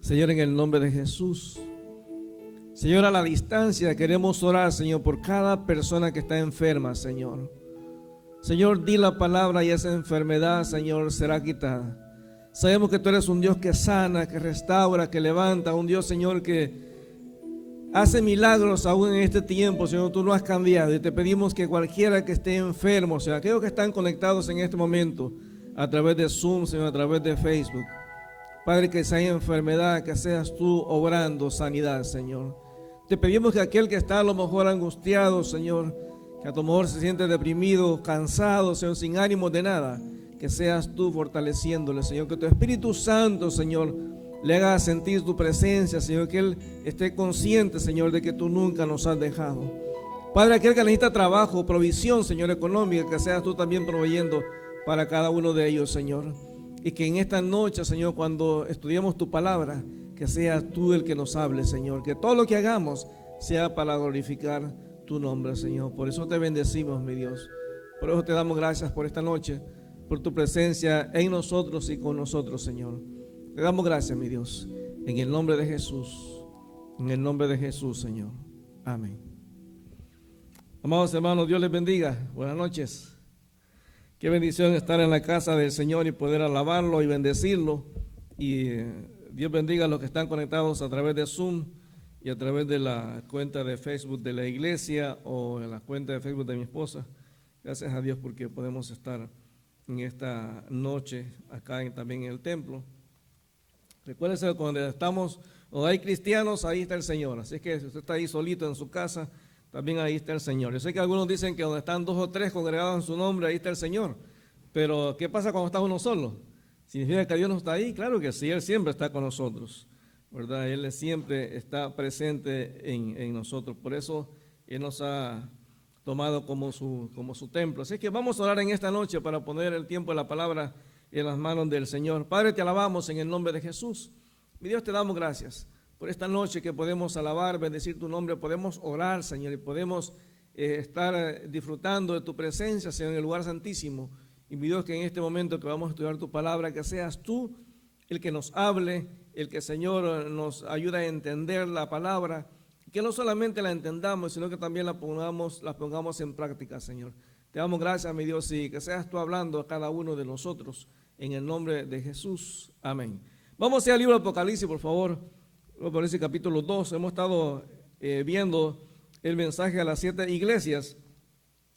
Señor, en el nombre de Jesús. Señor, a la distancia queremos orar, Señor, por cada persona que está enferma, Señor. Señor, di la palabra y esa enfermedad, Señor, será quitada. Sabemos que tú eres un Dios que sana, que restaura, que levanta, un Dios, Señor, que hace milagros aún en este tiempo, Señor. Tú no has cambiado y te pedimos que cualquiera que esté enfermo, Señor, aquellos que están conectados en este momento a través de Zoom, Señor, a través de Facebook, Padre, que si hay enfermedad, que seas tú obrando sanidad, Señor. Te pedimos que aquel que está a lo mejor angustiado, Señor, que a lo mejor se siente deprimido, cansado, Señor, sin ánimo de nada, que seas tú fortaleciéndole, Señor. Que tu Espíritu Santo, Señor, le haga sentir tu presencia, Señor. Que Él esté consciente, Señor, de que tú nunca nos has dejado. Padre, aquel que necesita trabajo, provisión, Señor, económica, que seas tú también proveyendo para cada uno de ellos, Señor. Y que en esta noche, Señor, cuando estudiemos tu palabra, que seas tú el que nos hable, Señor. Que todo lo que hagamos sea para glorificar tu nombre, Señor. Por eso te bendecimos, mi Dios. Por eso te damos gracias por esta noche, por tu presencia en nosotros y con nosotros, Señor. Te damos gracias, mi Dios, en el nombre de Jesús. En el nombre de Jesús, Señor. Amén. Amados hermanos, Dios les bendiga. Buenas noches. Qué bendición estar en la casa del Señor y poder alabarlo y bendecirlo. Y Dios bendiga a los que están conectados a través de Zoom y a través de la cuenta de Facebook de la iglesia o en la cuenta de Facebook de mi esposa. Gracias a Dios porque podemos estar en esta noche acá también en el templo. Recuérdense, cuando estamos, o hay cristianos, ahí está el Señor. Así que si usted está ahí solito en su casa, también ahí está el Señor. Yo sé que algunos dicen que donde están 2 o 3 congregados en su nombre, ahí está el Señor. Pero ¿qué pasa cuando está uno solo? ¿Significa que Dios no está ahí? Claro que sí, Él siempre está con nosotros, ¿verdad? Él siempre está presente en nosotros. Por eso Él nos ha tomado como su templo. Así que vamos a orar en esta noche para poner el tiempo de la palabra en las manos del Señor. Padre, te alabamos en el nombre de Jesús. Mi Dios, te damos gracias por esta noche que podemos alabar, bendecir tu nombre, podemos orar, Señor, y podemos estar disfrutando de tu presencia, Señor, en el lugar santísimo. Y mi Dios, que en este momento que vamos a estudiar tu palabra, que seas tú el que nos hable, el que, Señor, nos ayude a entender la palabra, que no solamente la entendamos, sino que también la pongamos en práctica, Señor. Te damos gracias, mi Dios, y que seas tú hablando a cada uno de nosotros, en el nombre de Jesús. Amén. Vamos a ir al libro de Apocalipsis, por favor. Apocalipsis capítulo 2, hemos estado viendo el mensaje a las 7 iglesias.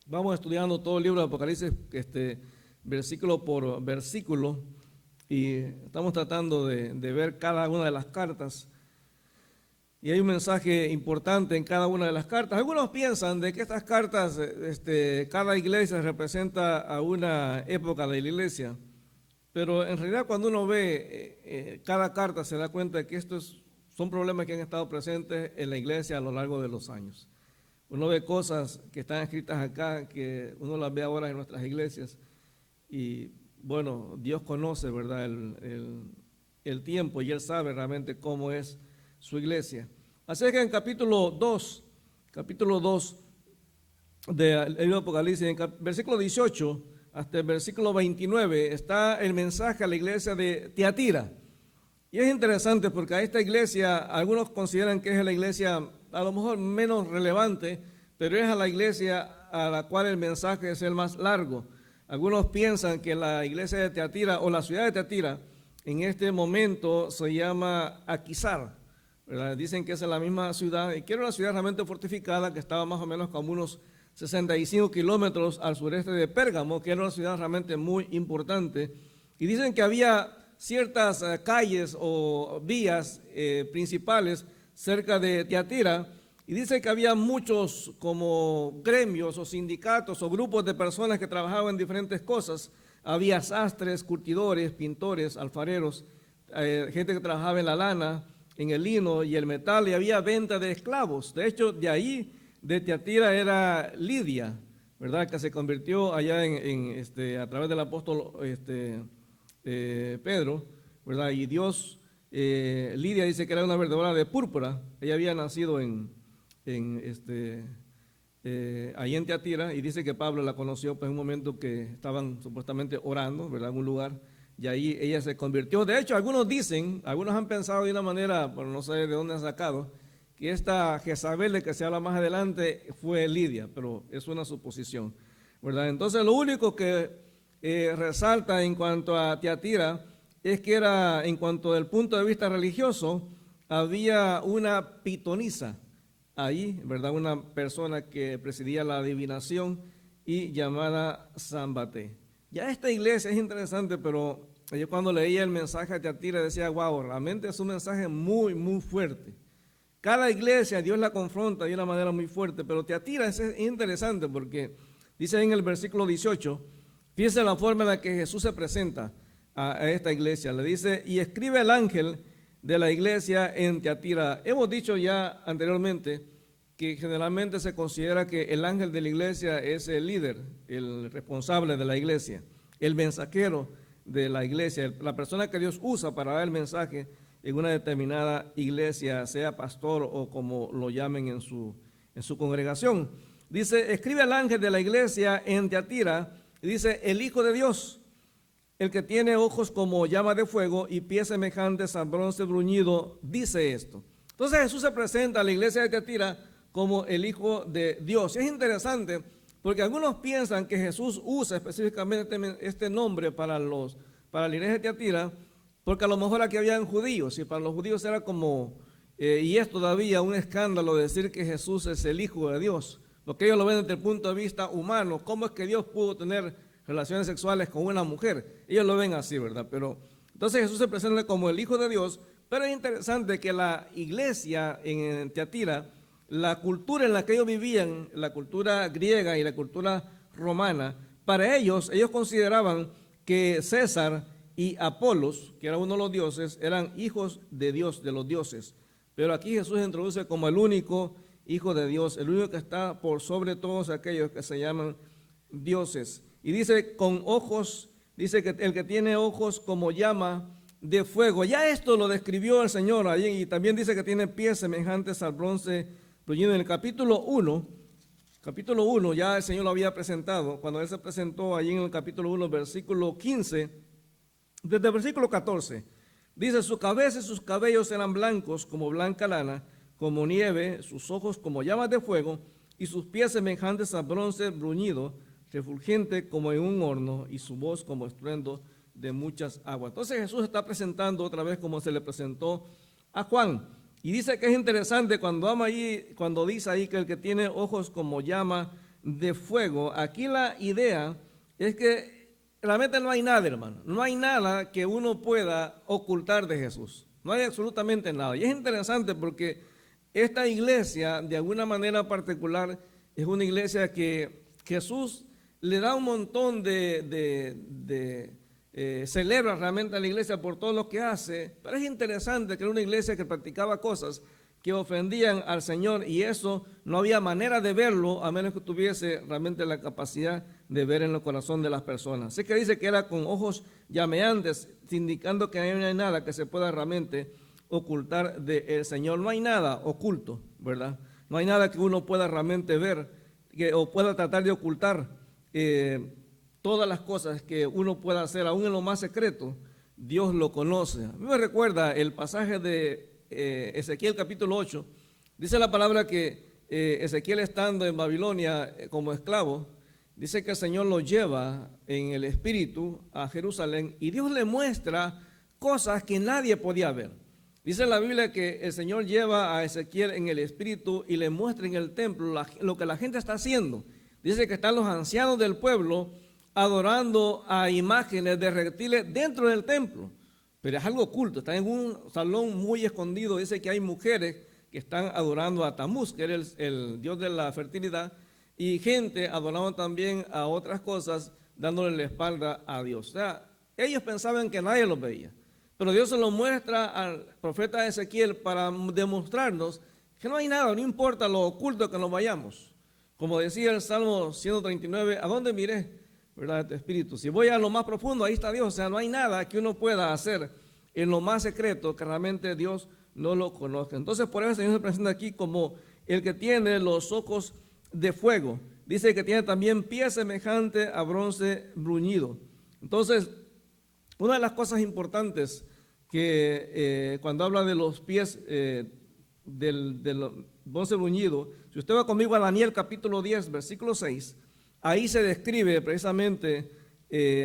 Vamos estudiando todo el libro de Apocalipsis, versículo por versículo, y estamos tratando de ver cada una de las cartas. Y hay un mensaje importante en cada una de las cartas. Algunos piensan de que estas cartas, cada iglesia representa a una época de la iglesia, pero en realidad cuando uno ve cada carta se da cuenta de que son problemas que han estado presentes en la iglesia a lo largo de los años. Uno ve cosas que están escritas acá, que uno las ve ahora en nuestras iglesias, y bueno, Dios conoce, ¿verdad?, el tiempo, y Él sabe realmente cómo es su iglesia. Así que en capítulo 2 del libro de Apocalipsis, en versículo 18 hasta el versículo 29, está el mensaje a la iglesia de Tiatira. Y es interesante porque a esta iglesia, algunos consideran que es la iglesia a lo mejor menos relevante, pero es a la iglesia a la cual el mensaje es el más largo. Algunos piensan que la iglesia de Tiatira o la ciudad de Tiatira en este momento se llama Aquisar, ¿verdad? Dicen que es la misma ciudad y que era una ciudad realmente fortificada que estaba más o menos como unos 65 kilómetros al sureste de Pérgamo, que era una ciudad realmente muy importante. Y dicen que había ciertas calles o vías principales cerca de Tiatira, y dice que había muchos como gremios o sindicatos o grupos de personas que trabajaban en diferentes cosas. Había sastres, curtidores, pintores, alfareros, gente que trabajaba en la lana, en el lino y el metal, y había venta de esclavos. De hecho, de ahí, de Tiatira, era Lidia, ¿verdad?, que se convirtió allá a través del apóstol Pedro, ¿verdad? Y Dios, Lidia dice que era una verdadera de púrpura. Ella había nacido ahí en Tiatira, y dice que Pablo la conoció pues, en un momento que estaban supuestamente orando, ¿verdad?, en un lugar y ahí ella se convirtió. De hecho, algunos dicen, algunos han pensado de una manera, pero no sé de dónde han sacado, que esta Jezabel de que se habla más adelante fue Lidia, pero es una suposición, ¿verdad? Entonces lo único que resalta en cuanto a Tiatira es que era, en cuanto del punto de vista religioso, había una pitonisa ahí, ¿verdad? Una persona que presidía la adivinación y llamada Sambate. Ya esta iglesia es interesante, pero yo cuando leía el mensaje de Tiatira decía, wow, realmente es un mensaje muy, muy fuerte. Cada iglesia Dios la confronta de una manera muy fuerte, pero Tiatira es interesante porque dice en el versículo 18, fíjense la forma en la que Jesús se presenta a esta iglesia. Le dice, y escribe el ángel de la iglesia en Tiatira. Hemos dicho ya anteriormente que generalmente se considera que el ángel de la iglesia es el líder, el responsable de la iglesia, el mensajero de la iglesia, la persona que Dios usa para dar el mensaje en una determinada iglesia, sea pastor o como lo llamen en su congregación. Dice, escribe al ángel de la iglesia en Tiatira, y dice, el Hijo de Dios, el que tiene ojos como llama de fuego y pies semejantes a bronce bruñido, dice esto. Entonces Jesús se presenta a la iglesia de Tiatira como el Hijo de Dios. Es interesante porque algunos piensan que Jesús usa específicamente este nombre para la iglesia de Tiatira, porque a lo mejor aquí habían judíos, y para los judíos era como, y es todavía un escándalo decir que Jesús es el Hijo de Dios, porque ellos lo ven desde el punto de vista humano. ¿Cómo es que Dios pudo tener relaciones sexuales con una mujer? Ellos lo ven así, ¿verdad? Pero entonces Jesús se presenta como el Hijo de Dios, pero es interesante que la iglesia en Tiatira, la cultura en la que ellos vivían, la cultura griega y la cultura romana, para ellos consideraban que César y Apolos, que era uno de los dioses, eran hijos de Dios, de los dioses. Pero aquí Jesús se introduce como el único Hijo de Dios, el único que está por sobre todos aquellos que se llaman dioses. Y dice, con ojos, dice que el que tiene ojos como llama de fuego. Ya esto lo describió el Señor allí, y también dice que tiene pies semejantes al bronce bruñido. En el capítulo 1, ya el Señor lo había presentado, cuando Él se presentó allí en el capítulo 1, versículo 15, desde el versículo 14, dice, su cabeza y sus cabellos eran blancos como blanca lana, como nieve, sus ojos como llamas de fuego, y sus pies semejantes a bronce bruñido, refulgente como en un horno, y su voz como estruendo de muchas aguas. Entonces Jesús está presentando otra vez como se le presentó a Juan. Y dice que es interesante cuando dice ahí que el que tiene ojos como llama de fuego, aquí la idea es que realmente no hay nada, hermano. No hay nada que uno pueda ocultar de Jesús. No hay absolutamente nada. Y es interesante porque esta iglesia, de alguna manera particular, es una iglesia que Jesús le da un montón celebra realmente a la iglesia por todo lo que hace. Pero es interesante que era una iglesia que practicaba cosas que ofendían al Señor, y eso no había manera de verlo a menos que tuviese realmente la capacidad de ver en el corazón de las personas. Así que dice que era con ojos llameantes, indicando que no hay nada que se pueda realmente ocultar del Señor. No hay nada oculto, ¿verdad? No hay nada que uno pueda realmente ver o pueda tratar de ocultar. Todas las cosas que uno pueda hacer, aún en lo más secreto, Dios lo conoce. A mí me recuerda el pasaje de Ezequiel capítulo 8, dice la palabra que Ezequiel, estando en Babilonia como esclavo, dice que el Señor lo lleva en el espíritu a Jerusalén, y Dios le muestra cosas que nadie podía ver. Dice la Biblia que el Señor lleva a Ezequiel en el espíritu y le muestra en el templo lo que la gente está haciendo. Dice que están los ancianos del pueblo adorando a imágenes de reptiles dentro del templo. Pero es algo oculto, está en un salón muy escondido. Dice que hay mujeres que están adorando a Tamuz, que era el dios de la fertilidad, y gente adorando también a otras cosas, dándole la espalda a Dios. O sea, ellos pensaban que nadie los veía, pero Dios se lo muestra al profeta Ezequiel para demostrarnos que no hay nada, no importa lo oculto que nos vayamos. Como decía el Salmo 139, ¿a dónde miré? ¿Verdad? Tu espíritu. Si voy a lo más profundo, ahí está Dios. O sea, no hay nada que uno pueda hacer en lo más secreto que realmente Dios no lo conozca. Entonces, por eso el Señor se presenta aquí como el que tiene los ojos de fuego. Dice que tiene también pies semejantes a bronce bruñido. Entonces, Una de las importantes que cuando habla de los pies del bronce bruñido, si usted va conmigo a Daniel capítulo 10, versículo 6, ahí se describe precisamente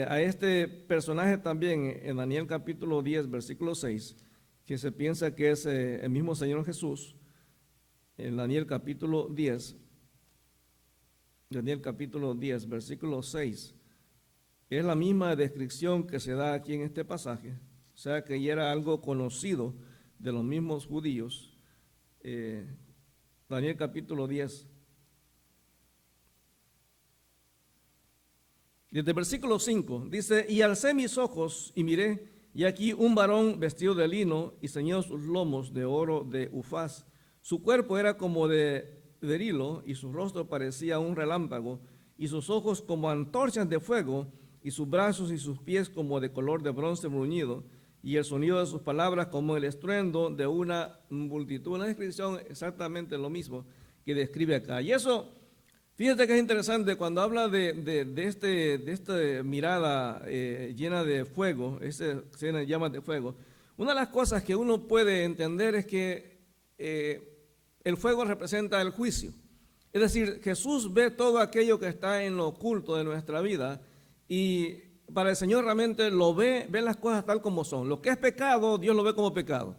a este personaje también en Daniel capítulo 10, versículo 6, que se piensa que es el mismo Señor Jesús. En Daniel capítulo 10, versículo 6, es la misma descripción que se da aquí en este pasaje, o sea que ya era algo conocido de los mismos judíos. Daniel capítulo 10. Desde el versículo 5 dice: y alcé mis ojos y miré, y aquí un varón vestido de lino y ceñido sus lomos de oro de Ufaz. Su cuerpo era como de berilo, y su rostro parecía un relámpago, y sus ojos como antorchas de fuego, y sus brazos y sus pies como de color de bronce bruñido, y el sonido de sus palabras como el estruendo de una multitud. Una descripción exactamente lo mismo que describe acá. Y eso, fíjate que es interesante cuando habla de esta mirada llena de fuego, esa llena de llamas de fuego. Una de las cosas que uno puede entender es que el fuego representa el juicio. Es decir, Jesús ve todo aquello que está en lo oculto de nuestra vida, y para el Señor realmente lo ve las cosas tal como son. Lo que es pecado, Dios lo ve como pecado,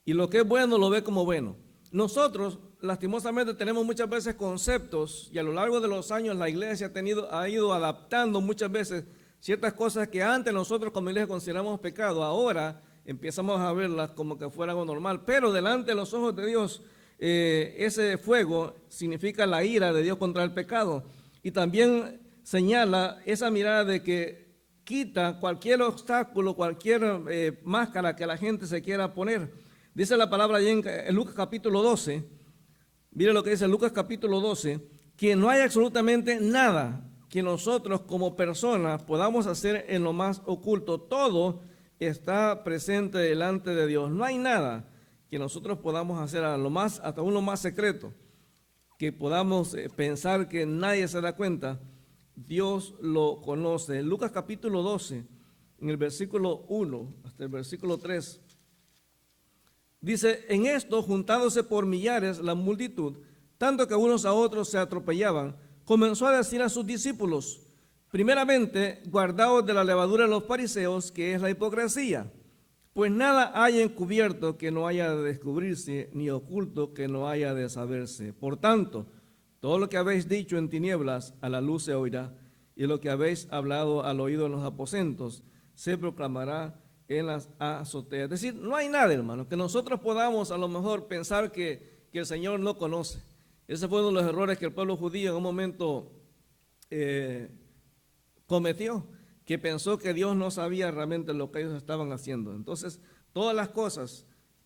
y lo que es bueno, lo ve como bueno. Nosotros, lastimosamente, tenemos muchas veces conceptos, y a lo largo de los años la iglesia ha ido adaptando muchas veces ciertas cosas que antes nosotros como iglesia consideramos pecado. Ahora empezamos a verlas como que fuera algo normal, pero delante de los ojos de Dios, ese fuego significa la ira de Dios contra el pecado, y también señala esa mirada de que quita cualquier obstáculo, cualquier máscara que la gente se quiera poner. Dice la palabra allí en Lucas capítulo 12, mire lo que dice Lucas capítulo 12, que no hay absolutamente nada que nosotros como personas podamos hacer en lo más oculto. Todo está presente delante de Dios. No hay nada que nosotros podamos hacer hasta uno más secreto, que podamos pensar que nadie se da cuenta. Dios lo conoce. En Lucas capítulo 12, en el versículo 1 hasta el versículo 3, dice: en esto, juntándose por millares la multitud, tanto que unos a otros se atropellaban, comenzó a decir a sus discípulos: primeramente, guardaos de la levadura de los fariseos, que es la hipocresía, pues nada hay encubierto que no haya de descubrirse, ni oculto que no haya de saberse. Por tanto, todo lo que habéis dicho en tinieblas, a la luz se oirá, y lo que habéis hablado al oído en los aposentos, se proclamará en las azoteas. Es decir, no hay nada, hermano, que nosotros podamos a lo mejor pensar que el Señor no conoce. Ese fue uno de los errores que el pueblo judío en un momento cometió, que pensó que Dios no sabía realmente lo que ellos estaban haciendo. Entonces, todas las cosas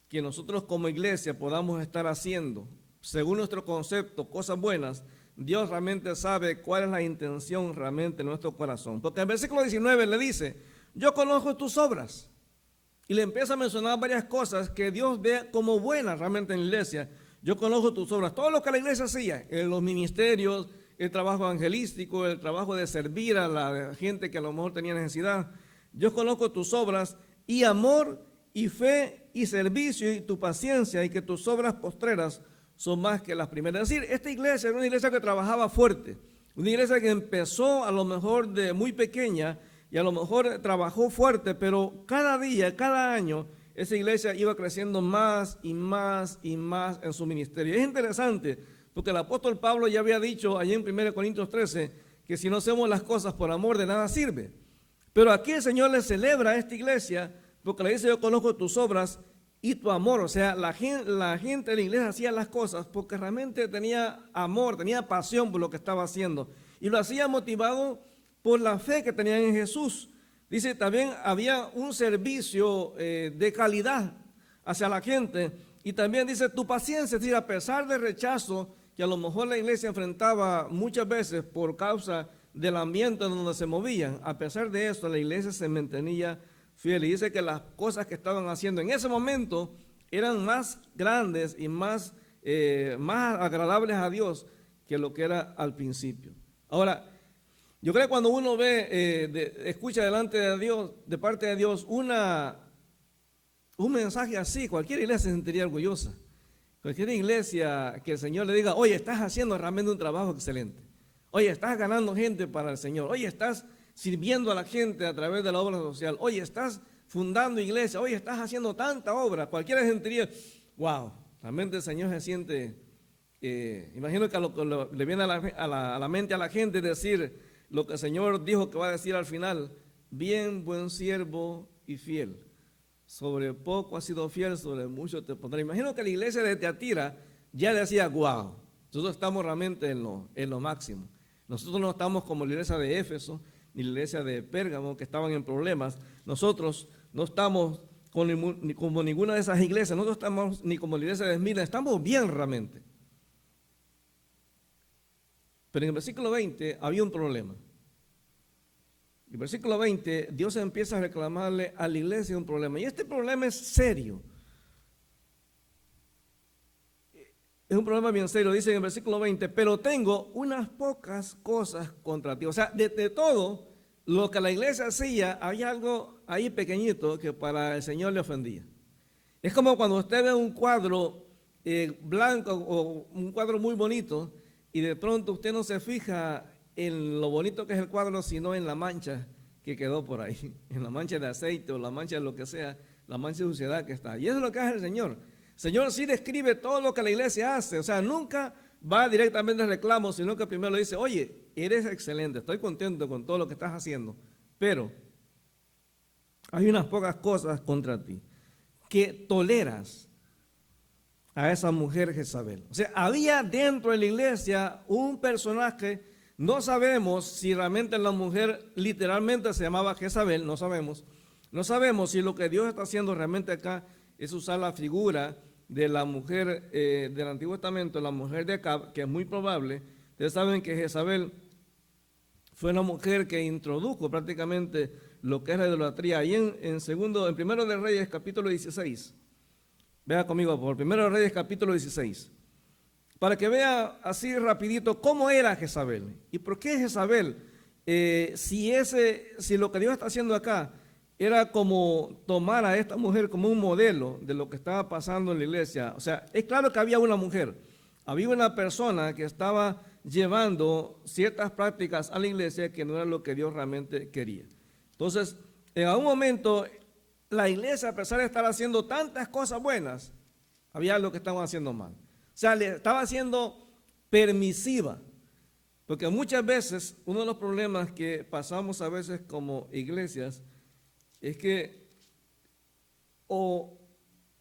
que nosotros como iglesia podamos estar haciendo, según nuestro concepto, cosas buenas, Dios realmente sabe cuál es la intención realmente en nuestro corazón. Porque en el versículo 19 le dice: yo conozco tus obras. Y le empieza a mencionar varias cosas que Dios ve como buenas realmente en la iglesia. Yo conozco tus obras. Todo lo que la iglesia hacía, los ministerios, el trabajo evangelístico, el trabajo de servir a la gente que a lo mejor tenía necesidad. Yo conozco tus obras y amor y fe y servicio y tu paciencia, y que tus obras postreras son más que las primeras. Es decir, esta iglesia era una iglesia que trabajaba fuerte, una iglesia que empezó a lo mejor de muy pequeña y a lo mejor trabajó fuerte, pero cada día, cada año, esa iglesia iba creciendo más y más y más en su ministerio. Es interesante porque el apóstol Pablo ya había dicho allí en 1 Corintios 13 que si no hacemos las cosas por amor, de nada sirve. Pero aquí el Señor le celebra a esta iglesia porque le dice: yo conozco tus obras y tu amor. O sea, la gente de la iglesia hacía las cosas porque realmente tenía amor, tenía pasión por lo que estaba haciendo, y lo hacía motivado por la fe que tenían en Jesús. Dice, también había un servicio de calidad hacia la gente, y también dice tu paciencia. Es decir, a pesar del rechazo que a lo mejor la iglesia enfrentaba muchas veces por causa del ambiente donde se movían, a pesar de eso la iglesia se mantenía fiel. Y dice que las cosas que estaban haciendo en ese momento eran más grandes y más agradables a Dios que lo que era al principio. Ahora, Yo creo que cuando uno ve, escucha delante de Dios, de parte de Dios, un mensaje así, cualquier iglesia se sentiría orgullosa. Cualquier iglesia que el Señor le diga, oye, estás haciendo realmente un trabajo excelente. Oye, estás ganando gente para el Señor. Oye, estás sirviendo a la gente a través de la obra social. Oye, estás fundando iglesia. Oye, estás haciendo tanta obra. Cualquiera sentiría, wow, realmente el Señor se siente, imagino que le viene a la mente a la gente decir lo que el Señor dijo que va a decir al final, bien, buen siervo y fiel. Sobre poco has sido fiel, sobre mucho te pondré. Imagino que la iglesia de Teatira ya decía, wow, nosotros estamos realmente en lo máximo. Nosotros no estamos como la iglesia de Éfeso, ni la iglesia de Pérgamo, que estaban en problemas. Nosotros no estamos como ninguna de esas iglesias, nosotros estamos ni como la iglesia de Esmirna, estamos bien realmente. Pero en el versículo 20 había un problema. En el versículo 20, Dios empieza a reclamarle a la iglesia un problema. Y este problema es serio. Es un problema bien serio. Dice en el versículo 20, pero tengo unas pocas cosas contra ti. O sea, de todo lo que la iglesia hacía, había algo ahí pequeñito que para el Señor le ofendía. Es como cuando usted ve un cuadro blanco o un cuadro muy bonito y de pronto usted no se fija en lo bonito que es el cuadro, sino en la mancha que quedó por ahí, en la mancha de aceite o la mancha de lo que sea, la mancha de suciedad que está. Y eso es lo que hace el Señor. El Señor sí describe todo lo que la iglesia hace, o sea, nunca va directamente al reclamo, sino que primero le dice, oye, eres excelente, estoy contento con todo lo que estás haciendo, pero hay unas pocas cosas contra ti, que toleras a esa mujer Jezabel. O sea, había dentro de la iglesia un personaje. No sabemos si realmente la mujer literalmente se llamaba Jezabel, no sabemos. No sabemos si lo que Dios está haciendo realmente acá es usar la figura de la mujer del Antiguo Testamento, la mujer de Acab, que es muy probable. Ustedes saben que Jezabel fue una mujer que introdujo prácticamente lo que es la idolatría. Ahí en Primero de Reyes, capítulo 16. Vea conmigo por Primero de Reyes, capítulo 16. Para que vea así rapidito cómo era Jezabel. ¿Y por qué Jezabel? Si lo que Dios está haciendo acá era como tomar a esta mujer como un modelo de lo que estaba pasando en la iglesia. O sea, es claro que había una mujer, había una persona que estaba llevando ciertas prácticas a la iglesia que no era lo que Dios realmente quería. Entonces, en algún momento, la iglesia, a pesar de estar haciendo tantas cosas buenas, había algo que estaban haciendo mal. O sea, le estaba haciendo permisiva, porque muchas veces uno de los problemas que pasamos a veces como iglesias es que o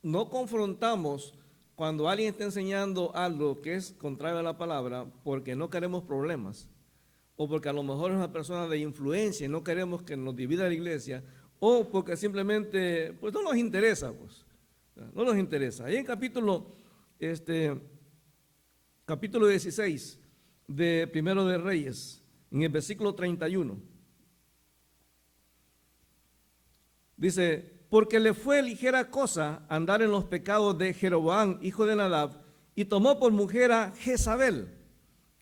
no confrontamos cuando alguien está enseñando algo que es contrario a la palabra porque no queremos problemas, o porque a lo mejor es una persona de influencia y no queremos que nos divida la iglesia, o porque simplemente pues no nos interesa, pues, no nos interesa. Ahí en capítulo 16 de Primero de Reyes, en el versículo 31, dice, porque le fue ligera cosa andar en los pecados de Jeroboam, hijo de Nadab, y tomó por mujer a Jezabel,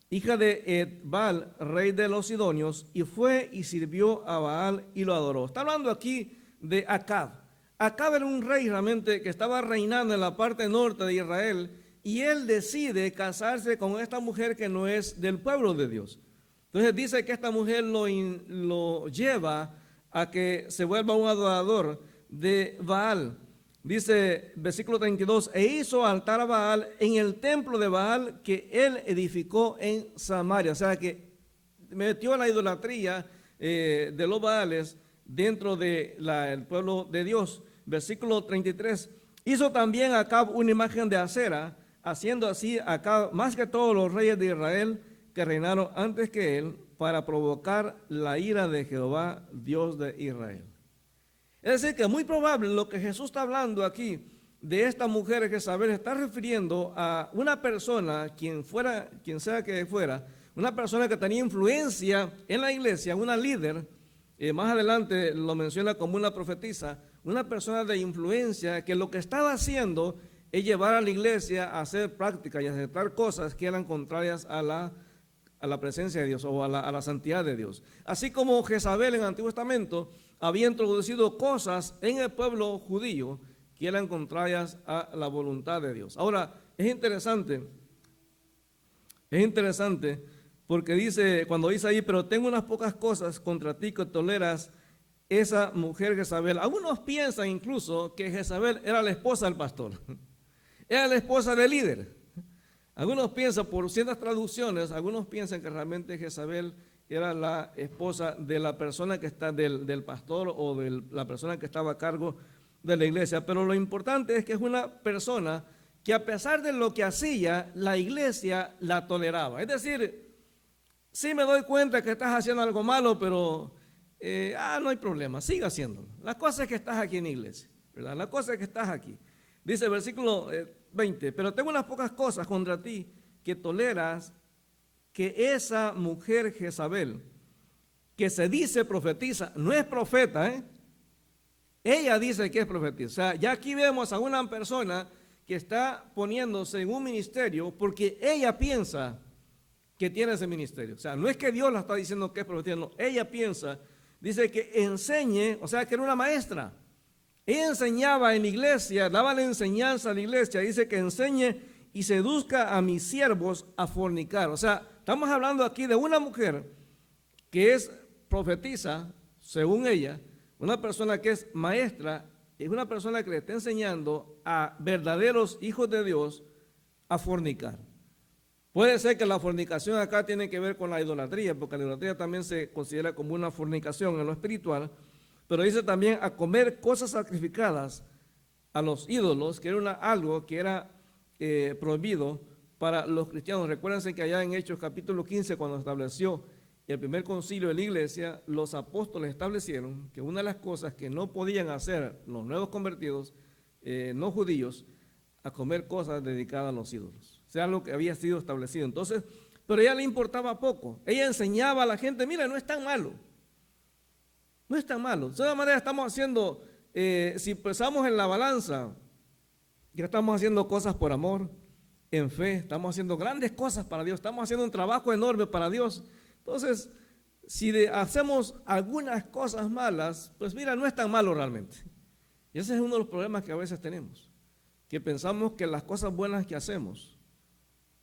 hija de Baal, rey de los Sidonios, y fue y sirvió a Baal y lo adoró. Está hablando aquí de Acab. Acab era un rey realmente que estaba reinando en la parte norte de Israel, y él decide casarse con esta mujer que no es del pueblo de Dios. Entonces dice que esta mujer lo lleva a que se vuelva un adorador de Baal. Dice versículo 32, e hizo altar a Baal en el templo de Baal que él edificó en Samaria. O sea que metió la idolatría de los Baales dentro del pueblo de Dios. Versículo 33, hizo también Acab una imagen de acera, haciendo así Acab más que todos los reyes de Israel que reinaron antes que él, para provocar la ira de Jehová, Dios de Israel. Es decir, que es muy probable lo que Jesús está hablando aquí de esta mujer Jezabel está refiriendo a una persona, quien sea que fuera, una persona que tenía influencia en la iglesia, una líder, más adelante lo menciona como una profetisa, una persona de influencia que lo que estaba haciendo es llevar a la iglesia a hacer prácticas y a aceptar cosas que eran contrarias a la a la presencia de Dios o a la santidad de Dios. Así como Jezabel en el Antiguo Testamento había introducido cosas en el pueblo judío que eran contrarias a la voluntad de Dios. Ahora, es interesante porque dice, cuando dice ahí, pero tengo unas pocas cosas contra ti que toleras esa mujer Jezabel. Algunos piensan incluso que Jezabel era la esposa del pastor, era la esposa del líder. Algunos piensan, por ciertas traducciones, algunos piensan que realmente Jezabel era la esposa de la persona que está del pastor o de la persona que estaba a cargo de la iglesia. Pero lo importante es que es una persona que a pesar de lo que hacía, la iglesia la toleraba. Es decir, sí me doy cuenta que estás haciendo algo malo, pero no hay problema, sigue haciéndolo. La cosa es que estás aquí en la iglesia, ¿verdad? La cosa es que estás aquí. Dice el versículo 20, pero tengo unas pocas cosas contra ti que toleras que esa mujer Jezabel, que se dice profetiza, no es profeta, ella dice que es profetiza. O sea, ya aquí vemos a una persona que está poniéndose en un ministerio porque ella piensa que tiene ese ministerio. O sea, no es que Dios la está diciendo que es profetisa, no, ella piensa, dice que enseñe, o sea, que era una maestra. Ella enseñaba en la iglesia, daba la enseñanza a la iglesia, dice que enseñe y seduzca a mis siervos a fornicar. O sea, estamos hablando aquí de una mujer que es profetisa, según ella, una persona que es maestra, es una persona que le está enseñando a verdaderos hijos de Dios a fornicar. Puede ser que la fornicación acá tiene que ver con la idolatría, porque la idolatría también se considera como una fornicación en lo espiritual, pero dice también a comer cosas sacrificadas a los ídolos, que era algo que era prohibido para los cristianos. Recuérdense que allá en Hechos capítulo 15, cuando estableció el primer concilio de la iglesia, los apóstoles establecieron que una de las cosas que no podían hacer los nuevos convertidos, no judíos, a comer cosas dedicadas a los ídolos. O sea, lo que había sido establecido. Entonces, pero a ella le importaba poco. Ella enseñaba a la gente, mira, no es tan malo. No es tan malo. De todas maneras estamos haciendo, si pesamos en la balanza, ya estamos haciendo cosas por amor, en fe, estamos haciendo grandes cosas para Dios, estamos haciendo un trabajo enorme para Dios. Entonces, si hacemos algunas cosas malas, pues mira, no es tan malo realmente. Y ese es uno de los problemas que a veces tenemos, que pensamos que las cosas buenas que hacemos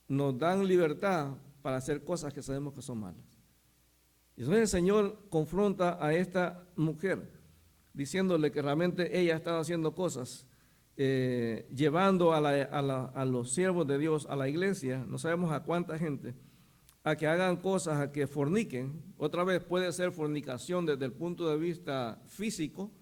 nos dan libertad para hacer cosas que sabemos que son malas. Y entonces el Señor confronta a esta mujer, diciéndole que realmente ella estaba haciendo cosas, llevando a los siervos de Dios, a la iglesia, no sabemos a cuánta gente, a que hagan cosas, a que forniquen. Otra vez puede ser fornicación desde el punto de vista físico.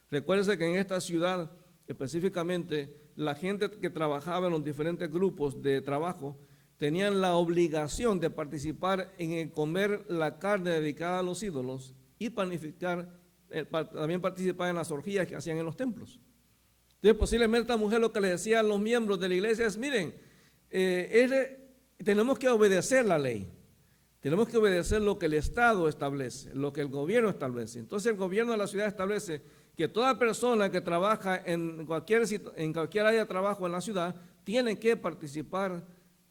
Recuérdense que en esta ciudad específicamente la gente que trabajaba en los diferentes grupos de trabajo tenían la obligación de participar en el comer la carne dedicada a los ídolos y también participar en las orgías que hacían en los templos. Entonces posiblemente esta mujer lo que le decía a los miembros de la iglesia es, miren, tenemos que obedecer la ley, tenemos que obedecer lo que el Estado establece, lo que el gobierno establece. Entonces el gobierno de la ciudad establece que toda persona que trabaja en cualquier área de trabajo en la ciudad tiene que participar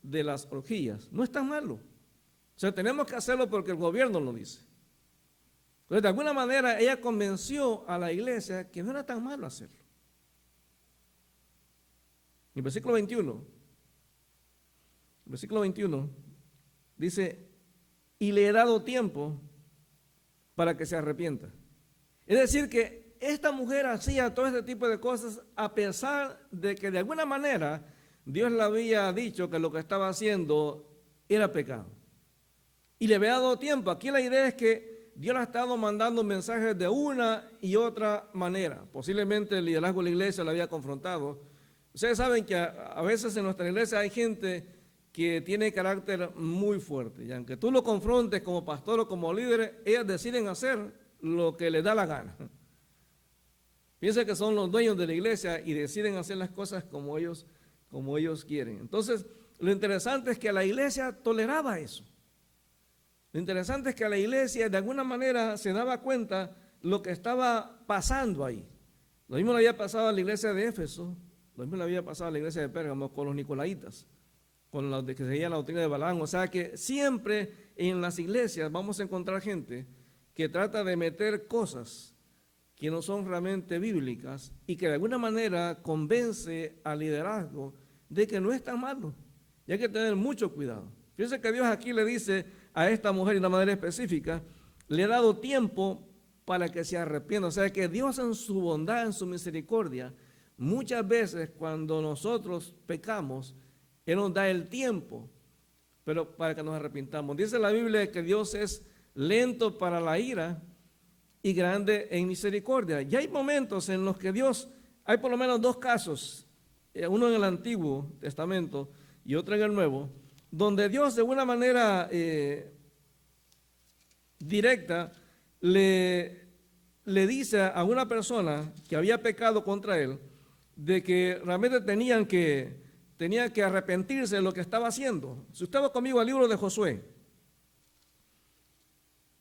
de las orgías. No es tan malo. O sea, tenemos que hacerlo porque el gobierno lo dice. Entonces, de alguna manera, ella convenció a la iglesia que no era tan malo hacerlo. En el versículo 21 dice, y le he dado tiempo para que se arrepienta. Es decir, que esta mujer hacía todo este tipo de cosas a pesar de que de alguna manera Dios le había dicho que lo que estaba haciendo era pecado. Y le había dado tiempo. Aquí la idea es que Dios le ha estado mandando mensajes de una y otra manera. Posiblemente el liderazgo de la iglesia la había confrontado. Ustedes saben que a veces en nuestra iglesia hay gente que tiene carácter muy fuerte. Y aunque tú lo confrontes como pastor o como líder, ellas deciden hacer lo que les da la gana. Piensa que son los dueños de la iglesia y deciden hacer las cosas como ellos quieren. Entonces, lo interesante es que la iglesia toleraba eso. Lo interesante es que la iglesia de alguna manera se daba cuenta lo que estaba pasando ahí. Lo mismo le había pasado a la iglesia de Éfeso, lo mismo le había pasado a la iglesia de Pérgamo con los nicolaitas, con los de que seguían la doctrina de Balaam. O sea que siempre en las iglesias vamos a encontrar gente que trata de meter cosas que no son realmente bíblicas y que de alguna manera convence al liderazgo de que no es tan malo. Y hay que tener mucho cuidado. Fíjense que Dios aquí le dice a esta mujer de una manera específica, le ha dado tiempo para que se arrepienta. O sea que Dios en su bondad, en su misericordia, muchas veces cuando nosotros pecamos, Él nos da el tiempo, pero para que nos arrepintamos. Dice la Biblia que Dios es lento para la ira y grande en misericordia. Y hay momentos en los que Dios, hay por lo menos dos casos, uno en el Antiguo Testamento y otro en el Nuevo, donde Dios de una manera directa le dice a una persona que había pecado contra él, de que realmente tenía que arrepentirse de lo que estaba haciendo. Si usted va conmigo al libro de Josué,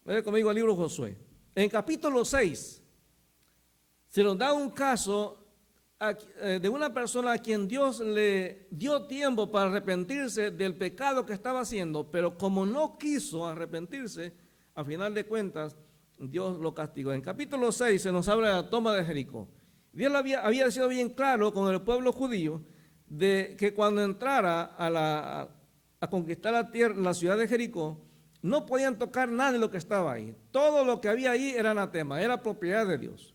vaya conmigo al libro de Josué. En capítulo 6 se nos da un caso de una persona a quien Dios le dio tiempo para arrepentirse del pecado que estaba haciendo, pero como no quiso arrepentirse, a final de cuentas Dios lo castigó. En capítulo 6 se nos habla de la toma de Jericó. Dios había sido bien claro con el pueblo judío de que cuando entrara a conquistar la tierra, la ciudad de Jericó, no podían tocar nada de lo que estaba ahí. Todo lo que había ahí era anatema, era propiedad de Dios.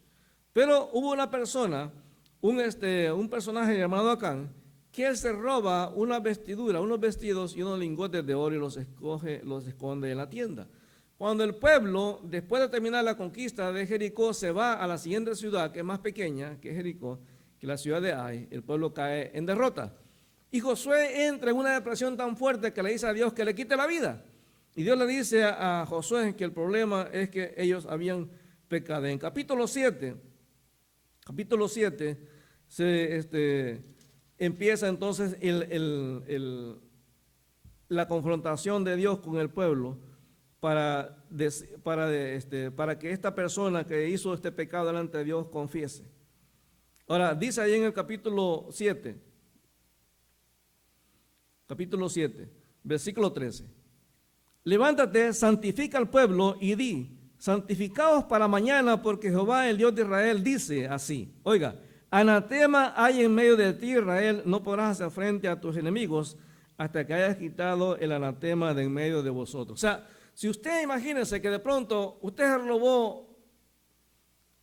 Pero hubo una persona, un personaje llamado Acán, que él se roba una vestidura, unos vestidos y unos lingotes de oro y los esconde en la tienda. Cuando el pueblo, después de terminar la conquista de Jericó, se va a la siguiente ciudad, que es más pequeña que Jericó, que la ciudad de Ai, el pueblo cae en derrota. Y Josué entra en una depresión tan fuerte que le dice a Dios que le quite la vida. Y Dios le dice a Josué que el problema es que ellos habían pecado. En capítulo 7 empieza entonces la confrontación de Dios con el pueblo para que esta persona que hizo este pecado delante de Dios confiese. Ahora, dice ahí en el capítulo 7, versículo 13. Levántate, santifica al pueblo y di, santificaos para mañana, porque Jehová, el Dios de Israel, dice así. Oiga, anatema hay en medio de ti, Israel, no podrás hacer frente a tus enemigos hasta que hayas quitado el anatema de en medio de vosotros. O sea, si usted imagínese que de pronto usted robó,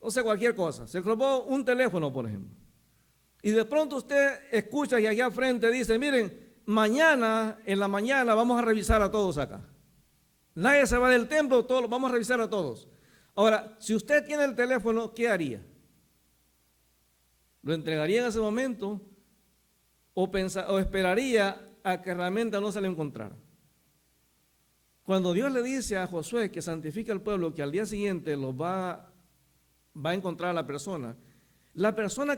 no sé, cualquier cosa, se robó un teléfono, por ejemplo, y de pronto usted escucha y allá al frente dice, miren, mañana, en la mañana vamos a revisar a todos acá. Nadie se va del templo, todos vamos a revisar a todos. Ahora, si usted tiene el teléfono, ¿qué haría? ¿Lo entregaría en ese momento o esperaría a que realmente no se le encontrara? Cuando Dios le dice a Josué que santifique al pueblo, que al día siguiente lo va a encontrar a la persona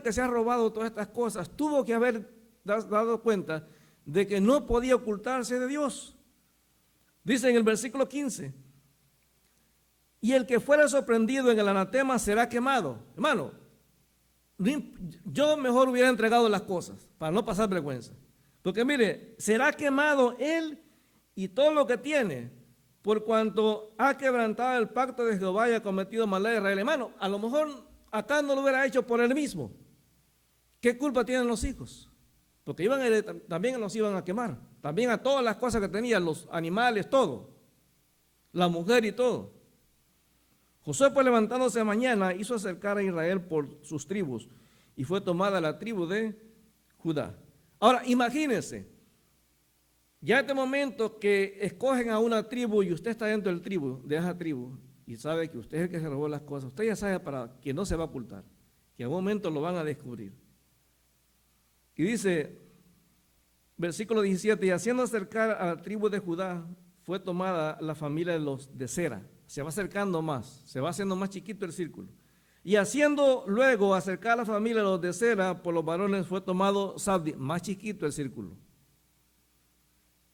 que se ha robado todas estas cosas tuvo que haber dado cuenta de que no podía ocultarse de Dios. Dice en el versículo 15, y el que fuera sorprendido en el anatema será quemado. Hermano, yo mejor hubiera entregado las cosas para no pasar vergüenza. Porque mire, será quemado él y todo lo que tiene, por cuanto ha quebrantado el pacto de Jehová y ha cometido maldad a Israel. Hermano, a lo mejor acá no lo hubiera hecho por él mismo. ¿Qué culpa tienen los hijos? Porque también los iban a quemar. También a todas las cosas que tenían, los animales, todo. La mujer y todo. Josué, pues, levantándose mañana, hizo acercar a Israel por sus tribus y fue tomada la tribu de Judá. Ahora, imagínense, ya en este momento que escogen a una tribu y usted está dentro de esa tribu y sabe que usted es el que se robó las cosas, usted ya sabe para que no se va a ocultar, que en algún momento lo van a descubrir. Y dice, versículo 17, y haciendo acercar a la tribu de Judá, fue tomada la familia de los de Sera. Se va acercando más, se va haciendo más chiquito el círculo. Y haciendo luego acercar a la familia de los de Sera por los varones, fue tomado Zabdi, más chiquito el círculo.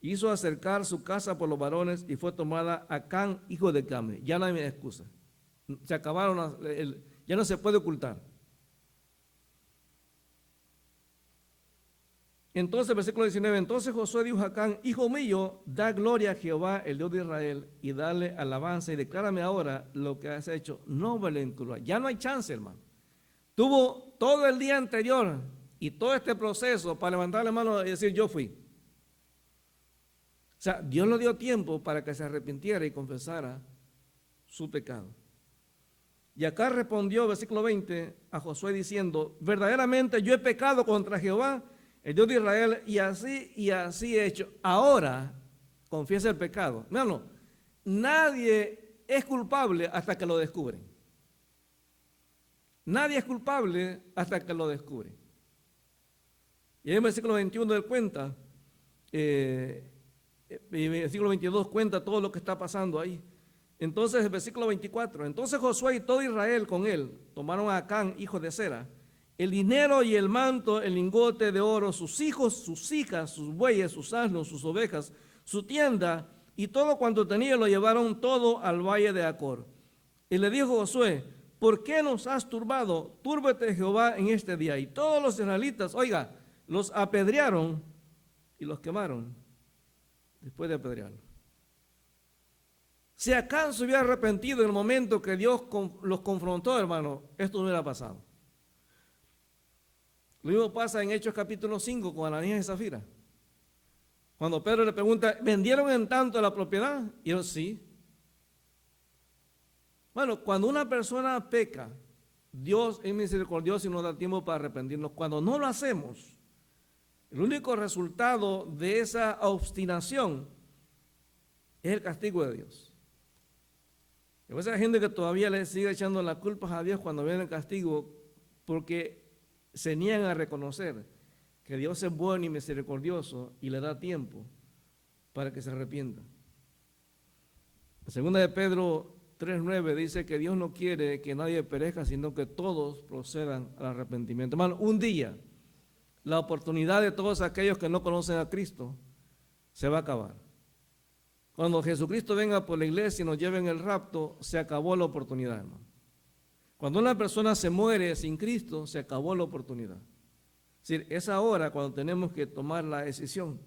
Hizo acercar su casa por los varones y fue tomada Acán, hijo de Camre. Ya no hay excusa. Se acabaron, ya no se puede ocultar. Entonces, versículo 19, entonces Josué dijo a Acán, hijo mío, da gloria a Jehová, el Dios de Israel, y dale alabanza, y declárame ahora lo que has hecho. No me lo incluyas. Ya no hay chance, hermano. Tuvo todo el día anterior y todo este proceso para levantar la mano y decir, yo fui. O sea, Dios le dio tiempo para que se arrepintiera y confesara su pecado. Y acá respondió, versículo 20, a Josué diciendo, verdaderamente yo he pecado contra Jehová, el Dios de Israel, y así he hecho. Ahora confiesa el pecado. Hermano, nadie es culpable hasta que lo descubren. Nadie es culpable hasta que lo descubren. Y en el versículo 21 él cuenta, y el versículo 22 cuenta todo lo que está pasando ahí. Entonces el versículo 24, entonces Josué y todo Israel con él tomaron a Acán, hijo de Zera, el dinero y el manto, el lingote de oro, sus hijos, sus hijas, sus bueyes, sus asnos, sus ovejas, su tienda y todo cuanto tenía, lo llevaron todo al valle de Acor. Y le dijo Josué, ¿por qué nos has turbado? Túrbete Jehová en este día. Y todos los israelitas, oiga, los apedrearon y los quemaron después de apedrearlos. Si Acán se hubiera arrepentido en el momento que Dios los confrontó, hermano, esto no hubiera pasado. Lo mismo pasa en Hechos capítulo 5 con Ananías y Zafira. Cuando Pedro le pregunta, ¿vendieron en tanto la propiedad? Y ellos, sí. Bueno, cuando una persona peca, Dios es misericordioso y nos da tiempo para arrepentirnos. Cuando no lo hacemos, el único resultado de esa obstinación es el castigo de Dios. Y a veces hay gente que todavía le sigue echando las culpas a Dios cuando viene el castigo porque se niegan a reconocer que Dios es bueno y misericordioso y le da tiempo para que se arrepienta. La segunda de Pedro 3:9 dice que Dios no quiere que nadie perezca, sino que todos procedan al arrepentimiento. Hermano, un día la oportunidad de todos aquellos que no conocen a Cristo se va a acabar. Cuando Jesucristo venga por la iglesia y nos lleve en el rapto, se acabó la oportunidad, hermano. Cuando una persona se muere sin Cristo, se acabó la oportunidad. Es decir, es ahora cuando tenemos que tomar la decisión.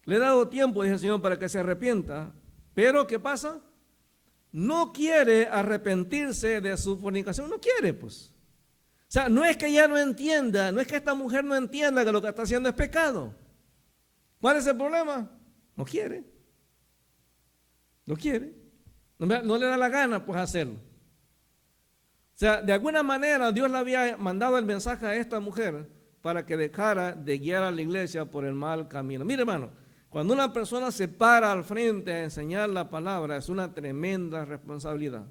Le he dado tiempo, dice el Señor, para que se arrepienta, pero ¿qué pasa? No quiere arrepentirse de su fornicación, no quiere, pues. O sea, no es que ella no entienda, no es que esta mujer no entienda que lo que está haciendo es pecado. ¿Cuál es el problema? No quiere. No quiere. No le da la gana, pues, hacerlo. O sea, de alguna manera Dios le había mandado el mensaje a esta mujer para que dejara de guiar a la iglesia por el mal camino. Mire, hermano, cuando una persona se para al frente a enseñar la palabra, es una tremenda responsabilidad.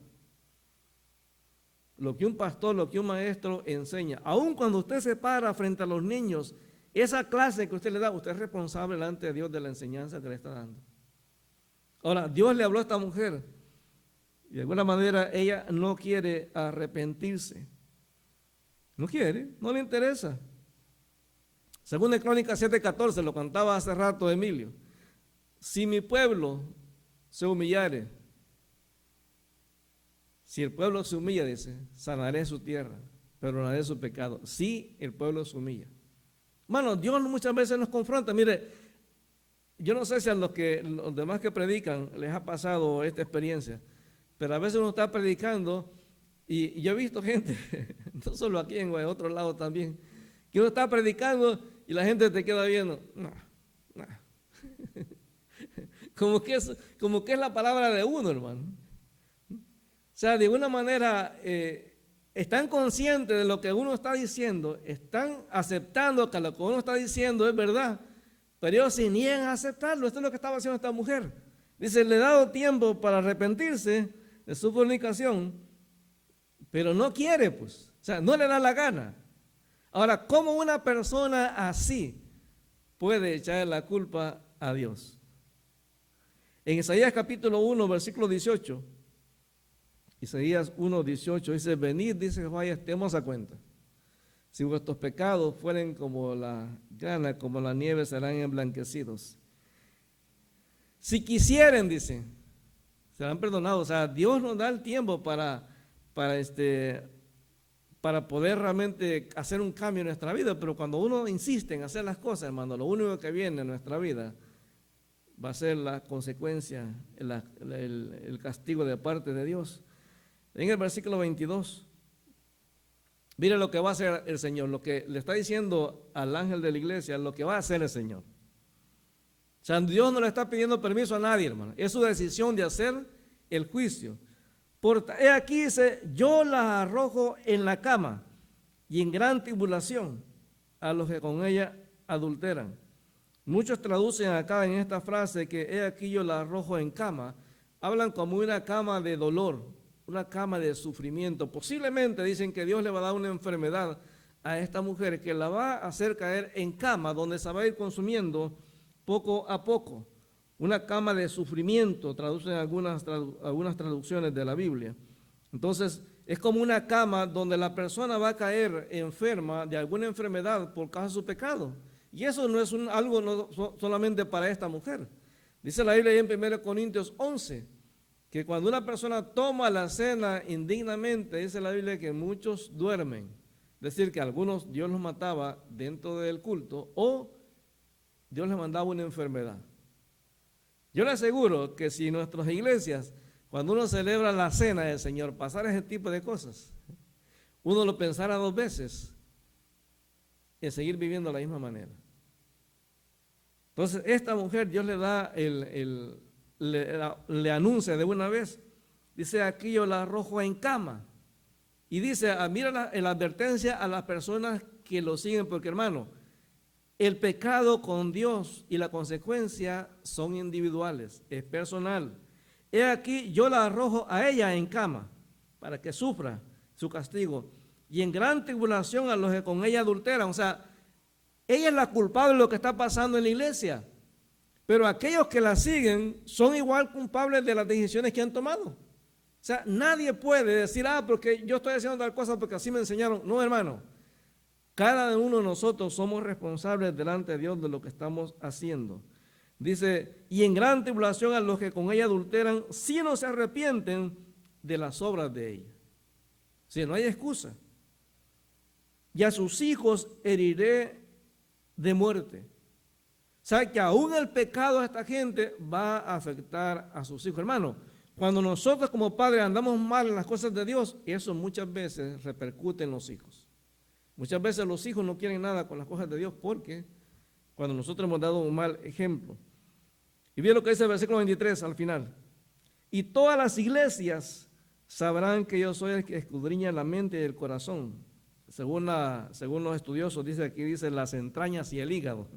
Lo que un pastor, lo que un maestro enseña, aun cuando usted se para frente a los niños, esa clase que usted le da, usted es responsable delante de Dios de la enseñanza que le está dando. Ahora, Dios le habló a esta mujer y de alguna manera ella no quiere arrepentirse. No quiere, no le interesa. Según de Crónicas 7:14, lo contaba hace rato Emilio. Si mi pueblo se humillare, si el pueblo se humilla, dice, sanaré su tierra, perdonaré su pecado. Si el pueblo se humilla. Hermano, Dios muchas veces nos confronta. Mire, yo no sé si a los demás que predican les ha pasado esta experiencia, pero a veces uno está predicando y yo he visto gente, no solo aquí, en otro lado también, que uno está predicando y la gente te queda viendo. No. Como que es la palabra de uno, hermano. O sea, de alguna manera están conscientes de lo que uno está diciendo, están aceptando que lo que uno está diciendo es verdad, pero ellos se niegan a aceptarlo. Esto es lo que estaba haciendo esta mujer. Dice, le he dado tiempo para arrepentirse de su fornicación, pero no quiere, pues. O sea, no le da la gana. Ahora, ¿cómo una persona así puede echar la culpa a Dios? En Isaías capítulo 1, versículo 18, Isaías 1, 18, dice, venid, dice Jehová, y estemos a cuenta. Si vuestros pecados fueren como la grana, como la nieve, serán emblanquecidos. Si quisieren, dice, serán perdonados. O sea, Dios nos da el tiempo para para poder realmente hacer un cambio en nuestra vida, pero cuando uno insiste en hacer las cosas, hermano, lo único que viene en nuestra vida va a ser la consecuencia, el castigo de parte de Dios. En el versículo 22, mire lo que va a hacer el Señor, lo que le está diciendo al ángel de la iglesia, lo que va a hacer el Señor. O sea, Dios no le está pidiendo permiso a nadie, hermano, es su decisión de hacer el juicio. He aquí dice, yo las arrojo en la cama y en gran tribulación a los que con ella adulteran. Muchos traducen acá en esta frase que he aquí yo la arrojo en cama, hablan como una cama de dolor, una cama de sufrimiento. Posiblemente dicen que Dios le va a dar una enfermedad a esta mujer que la va a hacer caer en cama, donde se va a ir consumiendo poco a poco. Una cama de sufrimiento, traducen algunas traducciones de la Biblia. Entonces, es como una cama donde la persona va a caer enferma de alguna enfermedad por causa de su pecado. Y eso no es algo solamente para esta mujer. Dice la Biblia ahí en 1 Corintios 11, que cuando una persona toma la cena indignamente, dice la Biblia que muchos duermen. Es decir, que algunos Dios los mataba dentro del culto o Dios les mandaba una enfermedad. Yo le aseguro que si en nuestras iglesias, cuando uno celebra la cena del Señor, pasara ese tipo de cosas, uno lo pensara 2 veces en seguir viviendo de la misma manera. Entonces, esta mujer, Dios le da, le anuncia de una vez, dice, aquí yo la arrojo en cama. Y dice, mira la advertencia a las personas que lo siguen, porque hermano, el pecado con Dios y la consecuencia son individuales, es personal. He aquí, yo la arrojo a ella en cama, para que sufra su castigo, y en gran tribulación a los que con ella adulteran. O sea, ella es la culpable de lo que está pasando en la iglesia, pero aquellos que la siguen son igual culpables de las decisiones que han tomado. O sea, nadie puede decir, porque yo estoy haciendo tal cosa porque así me enseñaron. No, hermano. Cada uno de nosotros somos responsables delante de Dios de lo que estamos haciendo. Dice, y en gran tribulación a los que con ella adulteran, si no se arrepienten de las obras de ella. Si no hay excusa. Y a sus hijos heriré de muerte. O sea, que aún el pecado de esta gente va a afectar a sus hijos. Hermano, cuando nosotros como padres andamos mal en las cosas de Dios, eso muchas veces repercute en los hijos. Muchas veces los hijos no quieren nada con las cosas de Dios porque cuando nosotros hemos dado un mal ejemplo. Y bien lo que dice el versículo 23 al final. Y todas las iglesias sabrán que yo soy el que escudriña la mente y el corazón. Según los estudiosos, dice las entrañas y el hígado.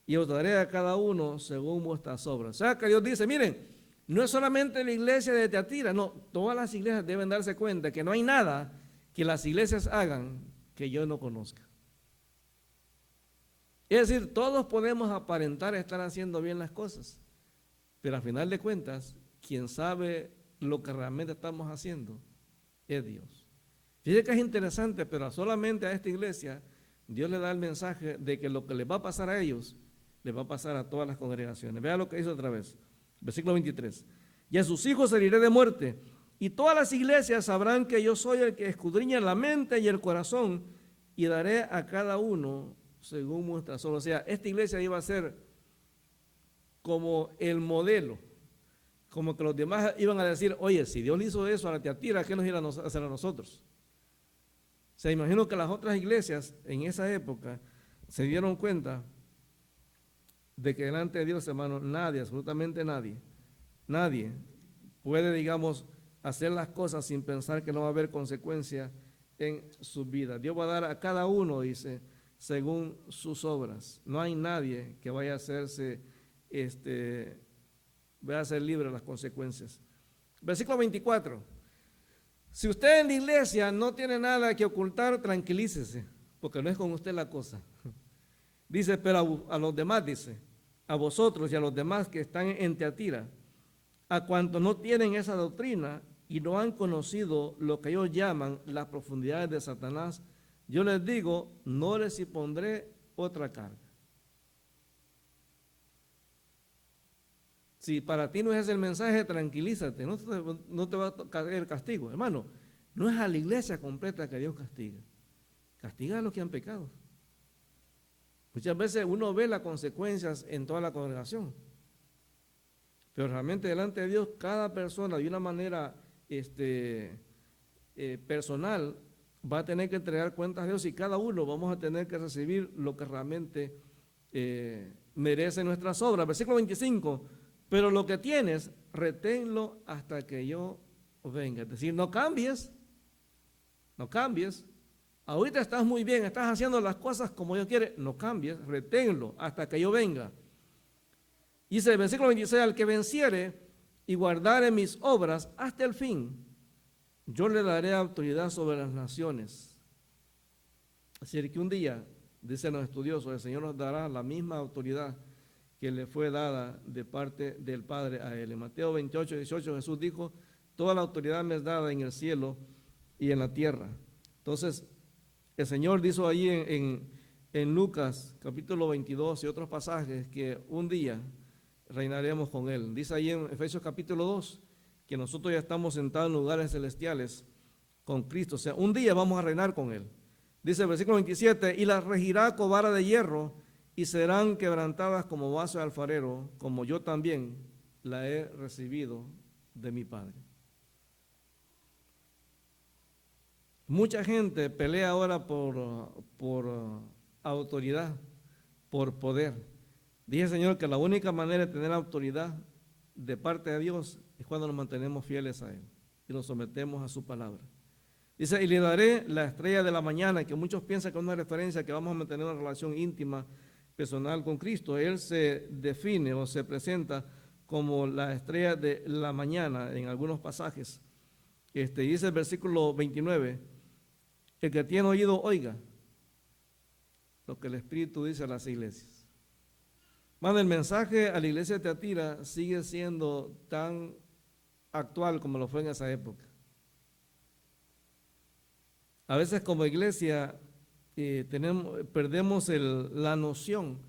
Y os daré a cada uno según vuestras obras. O sea que Dios dice, miren, no es solamente la iglesia de Teatira, no, todas las iglesias deben darse cuenta que no hay nada que las iglesias hagan que yo no conozca. Es decir, todos podemos aparentar estar haciendo bien las cosas, pero al final de cuentas, quien sabe lo que realmente estamos haciendo es Dios. Fíjense que es interesante, pero solamente a esta iglesia Dios le da el mensaje de que lo que les va a pasar a ellos, les va a pasar a todas las congregaciones. Vea lo que dice otra vez, versículo 23. Y a sus hijos heriré de muerte, y todas las iglesias sabrán que yo soy el que escudriña la mente y el corazón, y daré a cada uno según vuestras obras. O sea, esta iglesia iba a ser como el modelo, como que los demás iban a decir, oye, si Dios le hizo eso a la Teatira, ¿qué nos iba a hacer a nosotros? O sea, imagino que las otras iglesias en esa época se dieron cuenta de que delante de Dios, hermano, nadie, absolutamente nadie puede, digamos, hacer las cosas sin pensar que no va a haber consecuencias en su vida. Dios va a dar a cada uno, dice, según sus obras. No hay nadie que vaya a hacerse, vaya a ser libre de las consecuencias. Versículo 24. Si usted en la iglesia no tiene nada que ocultar, tranquilícese, porque no es con usted la cosa. Dice, pero a los demás, dice, a vosotros y a los demás que están en Teatira, a cuantos no tienen esa doctrina y no han conocido lo que ellos llaman las profundidades de Satanás, yo les digo, no les impondré otra carga. Si para ti no es el mensaje, tranquilízate, no te va a caer el castigo. Hermano, No es a la iglesia completa que Dios castiga. Castiga a los que han pecado. Muchas veces uno ve las consecuencias en toda la congregación. Pero realmente delante de Dios, cada persona de una manera personal va a tener que entregar cuentas a Dios y cada uno vamos a tener que recibir lo que realmente merece nuestras obras. Versículo 25, pero lo que tienes, reténlo hasta que yo venga. Es decir, no cambies, no cambies. Ahorita estás muy bien, estás haciendo las cosas como Dios quiere, no cambies, reténlo hasta que yo venga. Dice el versículo 26, al que venciere y guardare mis obras hasta el fin, yo le daré autoridad sobre las naciones. Así que un día, dicen los estudiosos, el Señor nos dará la misma autoridad que le fue dada de parte del Padre a él. En Mateo 28, 18 Jesús dijo, toda la autoridad me es dada en el cielo y en la tierra. Entonces, el Señor dijo ahí en Lucas capítulo 22 y otros pasajes que un día reinaremos con Él. Dice ahí en Efesios capítulo 2 que nosotros ya estamos sentados en lugares celestiales con Cristo. O sea, un día vamos a reinar con Él. Dice el versículo 27, y las regirá con vara de hierro y serán quebrantadas como vaso de alfarero, como yo también la he recibido de mi Padre. Mucha gente pelea ahora por autoridad, por poder. Dije, Señor, que la única manera de tener autoridad de parte de Dios es cuando nos mantenemos fieles a Él y nos sometemos a su palabra. Dice, y le daré la estrella de la mañana, que muchos piensan que es una referencia que vamos a mantener una relación íntima, personal con Cristo. Él se define o se presenta como la estrella de la mañana en algunos pasajes. Dice el versículo 29, el que tiene oído, oiga lo que el Espíritu dice a las iglesias. El mensaje a la iglesia de Tiatira sigue siendo tan actual como lo fue en esa época. A veces como iglesia perdemos la noción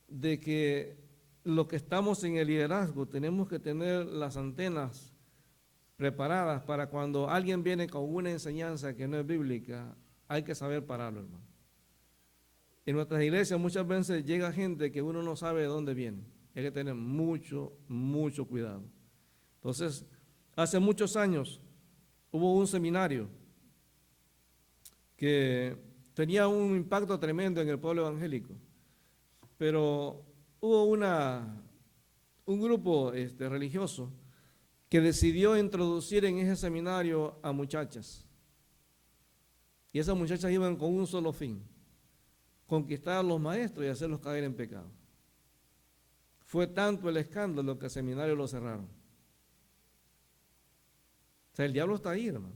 de que lo que estamos en el liderazgo tenemos que tener las antenas preparadas para cuando alguien viene con una enseñanza que no es bíblica, hay que saber pararlo, hermano. En nuestras iglesias muchas veces llega gente que uno no sabe de dónde viene. Hay que tener mucho, mucho cuidado. Entonces, hace muchos años hubo un seminario que tenía un impacto tremendo en el pueblo evangélico, pero hubo un grupo religioso que decidió introducir en ese seminario a muchachas. Y esas muchachas iban con un solo fin: conquistar a los maestros y hacerlos caer en pecado. Fue tanto el escándalo que el seminario lo cerraron. O sea, el diablo está ahí, hermano.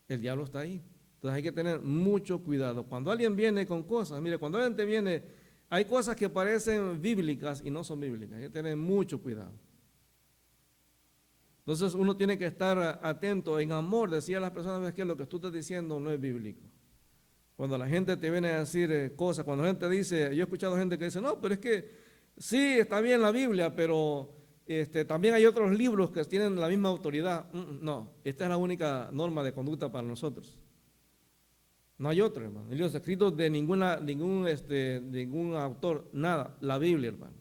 El diablo está ahí. Entonces hay que tener mucho cuidado. Cuando alguien viene con cosas, mire, cuando alguien te viene, hay cosas que parecen bíblicas y no son bíblicas. Hay que tener mucho cuidado. Entonces uno tiene que estar atento en amor, decir a las personas que lo que tú estás diciendo no es bíblico. Cuando la gente te viene a decir cosas, cuando la gente dice, yo he escuchado gente que dice, no, pero es que sí, está bien la Biblia, pero también hay otros libros que tienen la misma autoridad. No, esta es la única norma de conducta para nosotros. No hay otro, hermano. Libros escritos de ningún autor, nada, la Biblia, hermano.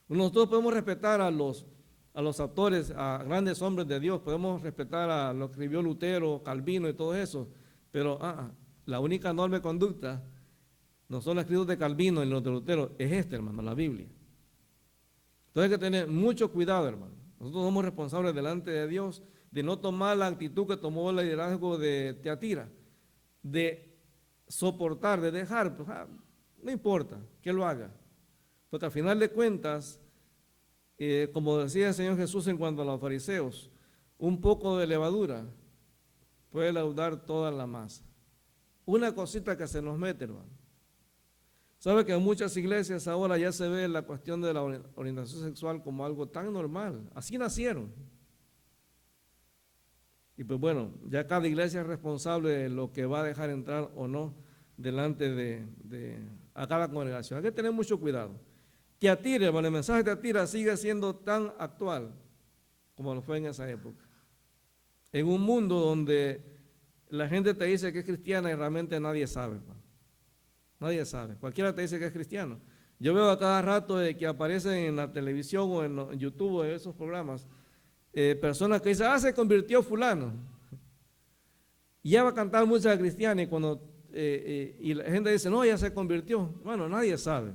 Nosotros podemos respetar a los autores, a grandes hombres de Dios, podemos respetar a lo que escribió Lutero, Calvino y todo eso, pero la única norma de conducta no son los escritos de Calvino y los de Lutero, es hermano, la Biblia. Entonces hay que tener mucho cuidado, hermano. Nosotros somos responsables delante de Dios de no tomar la actitud que tomó el liderazgo de Tiatira, de soportar, de dejar, pues, no importa que lo haga, porque al final de cuentas, como decía el Señor Jesús en cuanto a los fariseos, un poco de levadura puede leudar toda la masa. Una cosita que se nos mete, hermano. ¿Sabe que en muchas iglesias ahora ya se ve la cuestión de la orientación sexual como algo tan normal? Así nacieron. Y pues bueno, ya cada iglesia es responsable de lo que va a dejar entrar o no delante a cada congregación. Hay que tener mucho cuidado. Tiatira, hermano, el mensaje de Tiatira sigue siendo tan actual como lo fue en esa época. en un mundo donde la gente te dice que es cristiana y realmente nadie sabe, hermano. Nadie sabe, cualquiera te dice que es cristiano. Yo veo a cada rato que aparecen en la televisión o en YouTube o en esos programas, personas que dicen, se convirtió fulano. Y ya va a cantar música cristiana y la gente dice, no, ya se convirtió. Bueno, nadie sabe.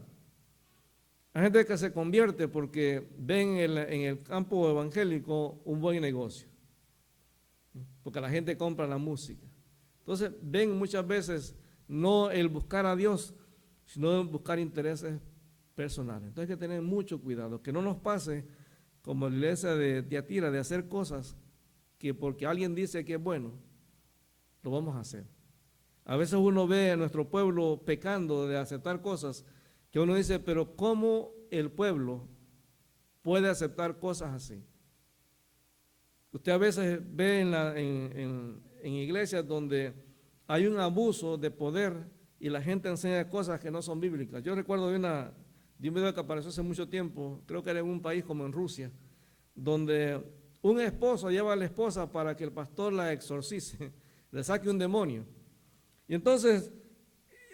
Hay gente que se convierte porque ven en el campo evangélico un buen negocio, porque la gente compra la música. Entonces ven muchas veces no el buscar a Dios, sino el buscar intereses personales. Entonces hay que tener mucho cuidado, que no nos pase como la iglesia de Tiatira, de hacer cosas que porque alguien dice que es bueno, lo vamos a hacer. A veces uno ve a nuestro pueblo pecando de aceptar cosas que uno dice, pero ¿cómo el pueblo puede aceptar cosas así? Usted a veces ve en iglesias donde hay un abuso de poder y la gente enseña cosas que no son bíblicas. Yo recuerdo de un video que apareció hace mucho tiempo, creo que era en un país como en Rusia, donde un esposo lleva a la esposa para que el pastor la exorcice, le saque un demonio. Y entonces,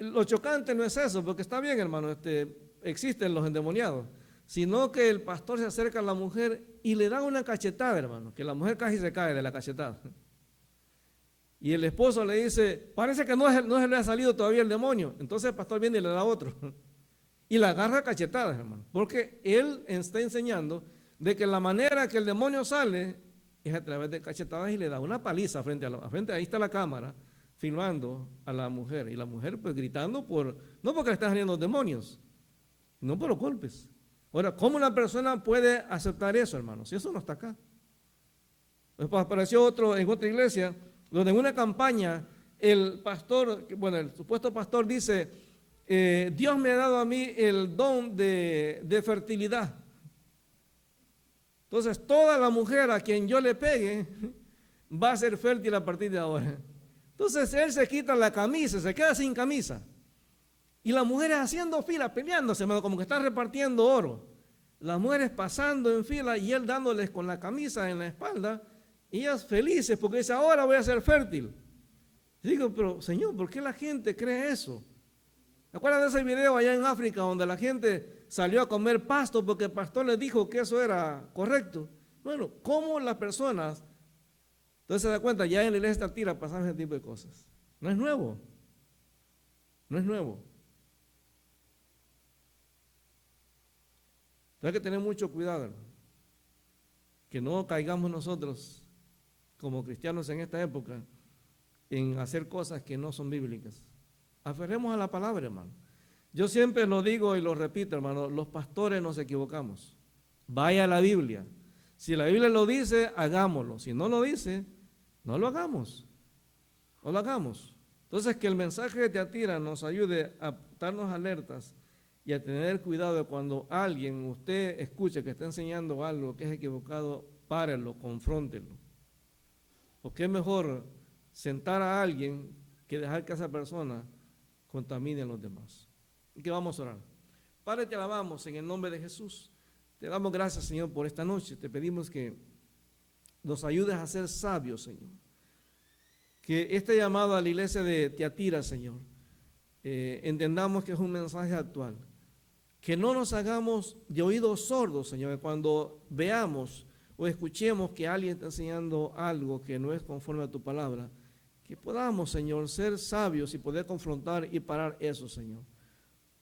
lo chocante no es eso, porque está bien, hermano, existen los endemoniados, sino que el pastor se acerca a la mujer y le da una cachetada, hermano, que la mujer casi se cae de la cachetada. Y el esposo le dice, parece que no se le ha salido todavía el demonio. Entonces el pastor viene y le da otro. Y la agarra a cachetadas, hermano, porque él está enseñando de que la manera que el demonio sale es a través de cachetadas y le da una paliza frente, ahí está la cámara, filmando a la mujer. Y la mujer pues gritando no porque le están saliendo demonios, no por los golpes. Ahora, ¿cómo una persona puede aceptar eso, hermano? Si eso no está acá. Después apareció otro en otra iglesia, donde en una campaña el pastor, el supuesto pastor dice, Dios me ha dado a mí el don de fertilidad. Entonces, toda la mujer a quien yo le pegue va a ser fértil a partir de ahora. Entonces, él se quita la camisa, se queda sin camisa. Y las mujeres haciendo fila, peleándose, como que están repartiendo oro. Las mujeres pasando en fila y él dándoles con la camisa en la espalda, y ellas felices porque dice, ahora voy a ser fértil. Y digo, pero Señor, ¿por qué la gente cree eso? ¿Se acuerdan de ese video allá en África donde la gente salió a comer pasto porque el pastor les dijo que eso era correcto? Bueno, ¿cómo las personas? Entonces se da cuenta, ya en la iglesia de Tiatira pasan ese tipo de cosas. No es nuevo. No es nuevo. Hay que tener mucho cuidado, hermano, que no caigamos nosotros como cristianos en esta época en hacer cosas que no son bíblicas. Aferremos a la palabra, hermano. Yo siempre lo digo y lo repito, hermano, los pastores nos equivocamos. Vaya a la Biblia. Si la Biblia lo dice, hagámoslo. Si no lo dice, no lo hagamos. No lo hagamos. Entonces, que el mensaje de Tiatira nos ayude a estarnos alertas y a tener cuidado de cuando usted escuche que está enseñando algo que es equivocado, párelo, confróntelo. Porque es mejor sentar a alguien que dejar que esa persona contamine a los demás. Y que vamos a orar. Padre, te alabamos en el nombre de Jesús. Te damos gracias, Señor, por esta noche. Te pedimos que nos ayudes a ser sabios, Señor. Que este llamado a la iglesia de Tiatira, Señor, entendamos que es un mensaje actual. Que no nos hagamos de oídos sordos, Señor, que cuando veamos o escuchemos que alguien está enseñando algo que no es conforme a tu palabra, que podamos, Señor, ser sabios y poder confrontar y parar eso, Señor.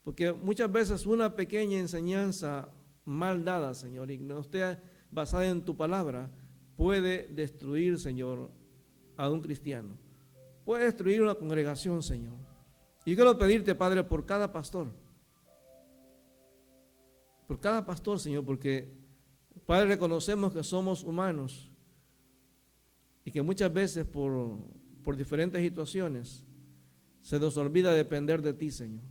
Porque muchas veces una pequeña enseñanza mal dada, Señor, y no esté basada en tu palabra, puede destruir, Señor, a un cristiano. Puede destruir una congregación, Señor. Y quiero pedirte, Padre, por cada pastor, Señor, porque, Padre, reconocemos que somos humanos y que muchas veces por diferentes situaciones se nos olvida depender de ti, Señor.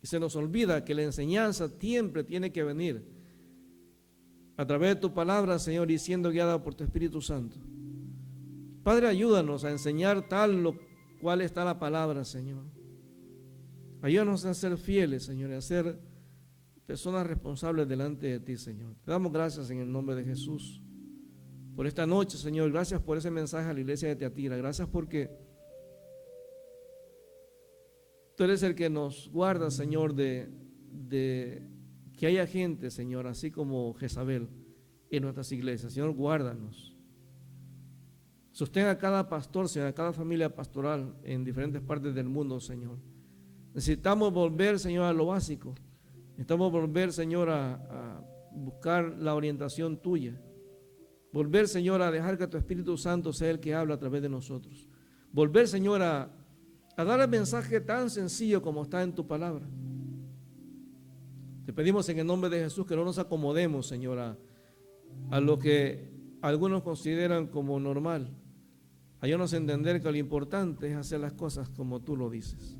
Y se nos olvida que la enseñanza siempre tiene que venir a través de tu palabra, Señor, y siendo guiada por tu Espíritu Santo. Padre, ayúdanos a enseñar tal cual está la palabra, Señor. Ayúdanos a ser fieles, Señor, y a ser personas responsables delante de ti, Señor. Te damos gracias en el nombre de Jesús. por esta noche, Señor. Gracias por ese mensaje a la iglesia de Teatira. Gracias porque Tú eres el que nos guarda, Señor, de que haya gente, Señor, así como Jezabel en nuestras iglesias. Señor, guárdanos. Sostén a cada pastor, Señor, a cada familia pastoral en diferentes partes del mundo, Señor. Necesitamos volver, Señor, a lo básico. Necesitamos volver, Señor, a buscar la orientación tuya. Volver, Señor, a dejar que tu Espíritu Santo sea el que habla a través de nosotros. Volver, Señor, a dar el mensaje tan sencillo como está en tu palabra. Te pedimos en el nombre de Jesús que no nos acomodemos, Señor, a lo que algunos consideran como normal. Ayúdanos a entender que lo importante es hacer las cosas como tú lo dices.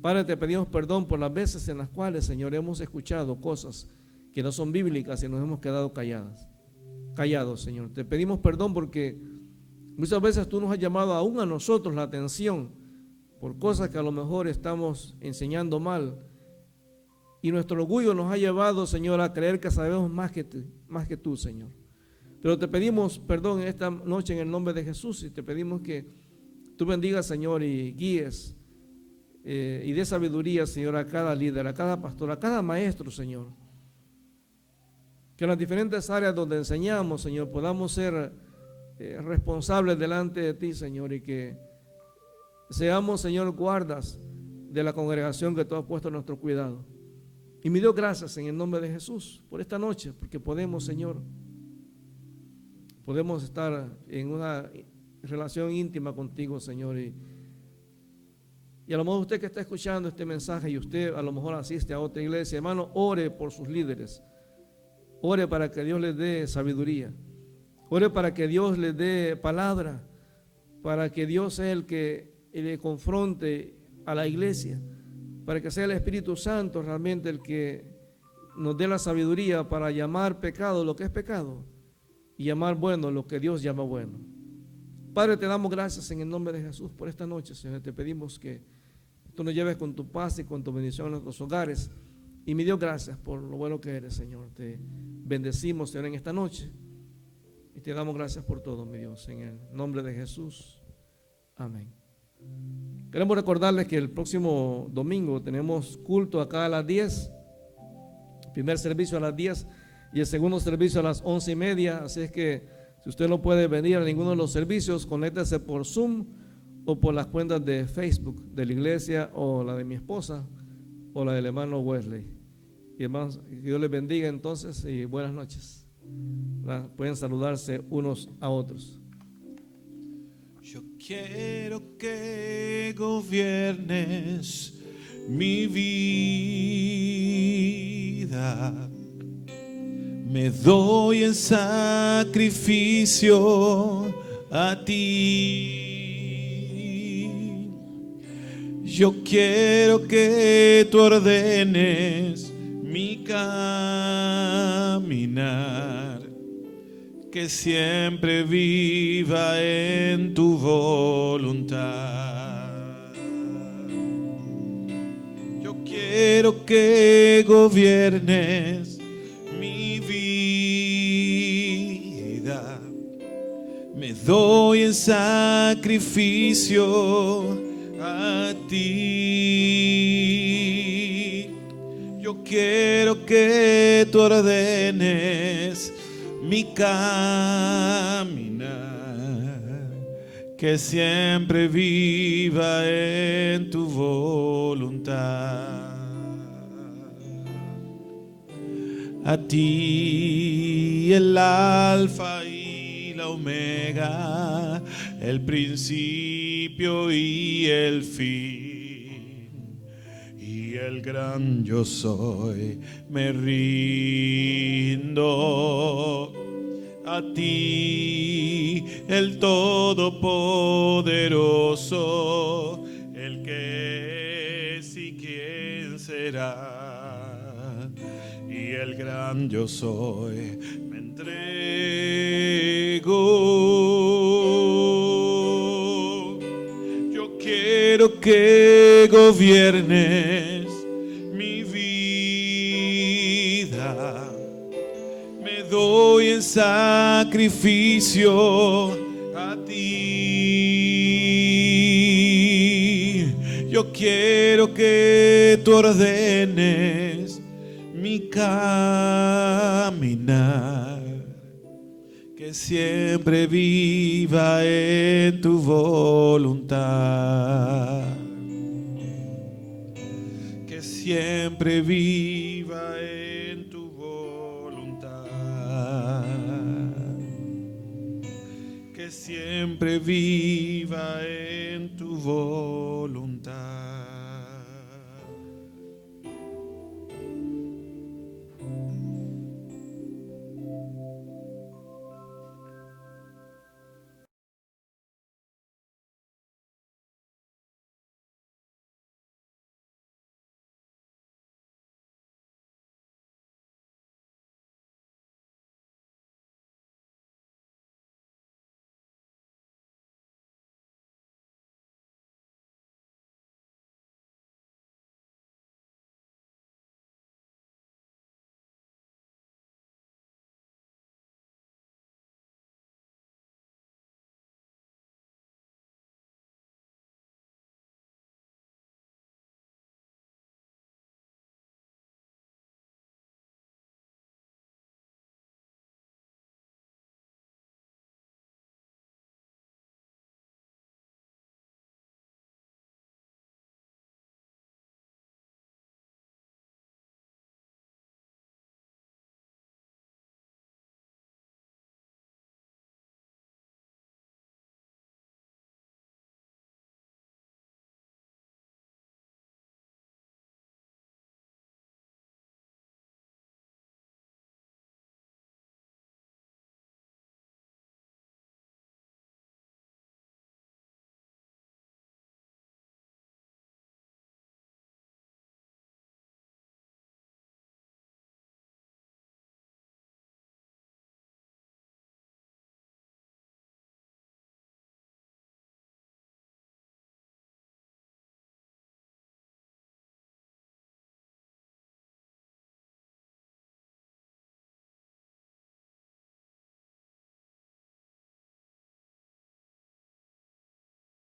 Padre, te pedimos perdón por las veces en las cuales, Señor, hemos escuchado cosas que no son bíblicas y nos hemos quedado callados, Señor. Te pedimos perdón porque muchas veces tú nos has llamado aún a nosotros la atención por cosas que a lo mejor estamos enseñando mal, y nuestro orgullo nos ha llevado, Señor, a creer que sabemos más que tú, Señor. Pero te pedimos perdón esta noche en el nombre de Jesús, y te pedimos que tú bendigas, Señor, y guíes y dé sabiduría, Señor, a cada líder, a cada pastor, a cada maestro, Señor. Que en las diferentes áreas donde enseñamos, Señor, podamos ser responsables delante de ti, Señor, y que seamos, Señor, guardas de la congregación que tú has puesto a nuestro cuidado. Y me dio gracias en el nombre de Jesús por esta noche, porque podemos, Señor, podemos estar en una relación íntima contigo, Señor. Y a lo mejor usted que está escuchando este mensaje y usted a lo mejor asiste a otra iglesia, hermano, ore por sus líderes. Ore para que Dios les dé sabiduría. Ore para que Dios les dé palabra, para que Dios sea el que le confronte a la iglesia, para que sea el Espíritu Santo realmente el que nos dé la sabiduría para llamar pecado lo que es pecado y llamar bueno lo que Dios llama bueno. Padre, te damos gracias en el nombre de Jesús por esta noche, Señor. Te pedimos que tú nos lleves con tu paz y con tu bendición a nuestros hogares. Y mi Dios, gracias por lo bueno que eres, Señor. Te bendecimos, Señor, en esta noche. Y te damos gracias por todo, mi Dios, en el nombre de Jesús. Amén. Queremos recordarles que el próximo domingo tenemos culto acá a las 10. Primer servicio a las 10 y el segundo servicio a las 11:30. Así es que si usted no puede venir a ninguno de los servicios, conéctese por Zoom o por las cuentas de Facebook de la iglesia, o la de mi esposa, o la del hermano Wesley. Y hermanos, que Dios les bendiga entonces y buenas noches. Pueden saludarse unos a otros. Yo quiero que gobiernes mi vida. Me doy en sacrificio a ti. Yo quiero que tú ordenes mi caminar, que siempre viva en tu voluntad. Yo quiero que gobiernes mi vida. Me doy en sacrificio a ti. Yo quiero que tú ordenes mi caminar, que siempre viva en tu voluntad. A ti el alfa y la omega, el principio y el fin, y el gran yo soy, me rindo. A ti el todopoderoso, el que es y quién será, y el gran yo soy, me entrego. Yo quiero que gobiernes mi vida. Me doy en sacrificio a ti. Yo quiero que tú ordenes mi caminar, que siempre viva en tu voluntad, que siempre viva en tu voluntad, que siempre viva en tu voluntad.